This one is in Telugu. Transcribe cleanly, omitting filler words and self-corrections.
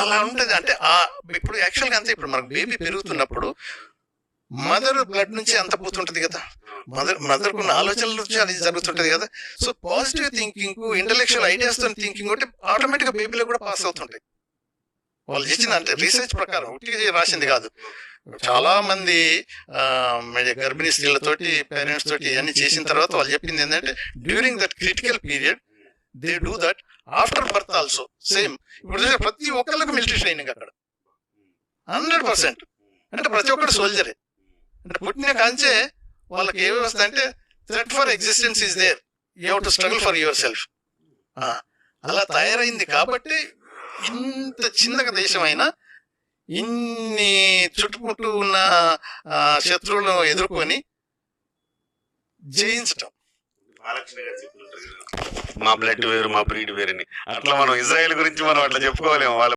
అలా ఉంటది. అంటే ఇప్పుడు యాక్చువల్‌గా అంతే. ఇప్పుడు మనకు బేబీ పెరుగుతున్నప్పుడు మదర్ బ్లడ్ నుంచి అంత పోతుంటది కదా. మదర్‌కున్న ఆలోచనల నుంచి అది జరుగుతుంటది కదా. సో పాజిటివ్ థింకింగ్, ఇంటలెక్చువల్ ఐడియాస్‌తో థింకింగ్ ఉంటే ఆటోమేటిక్‌గా బేబీలో కూడా పాస్ అవుతుంటాయి. వాళ్ళు చేసిన అంటే రీసెర్చ్ ప్రకారం ఉట్టిగా రాసింది కాదు. చాలా మంది గర్భిణీ స్త్రీలతోటి, పేరెంట్స్ తోటి ఇవన్నీ చేసిన తర్వాత వాళ్ళు చెప్పింది ఏంటంటే during that critical period they do that, after birth also same. ఇప్పుడు చూసే ప్రతి ఒక్కళ్ళకి మిలిటరీ ట్రైనింగ్ అక్కడ 100%. అంటే ప్రతి ఒక్కరు సోల్జరే. అంటే పుట్టిన కాంచే వాళ్ళకి ఏ వ్యవస్థ అంటే threat for existence is there, you have to struggle for yourself. అలా తయారైంది కాబట్టి ఇంత చిన్నగా దేశమైనా ఇన్ని చుట్టుముట్టు ఉన్న శత్రువులను ఎదుర్కొని జయించటం. మా బ్లడ్ వేరు, మా బ్రీడ్ వేరని. అట్లా మనం ఇజ్రాయెల్ గురించి మనం అట్లా చెప్పుకోలేము. వాళ్ళ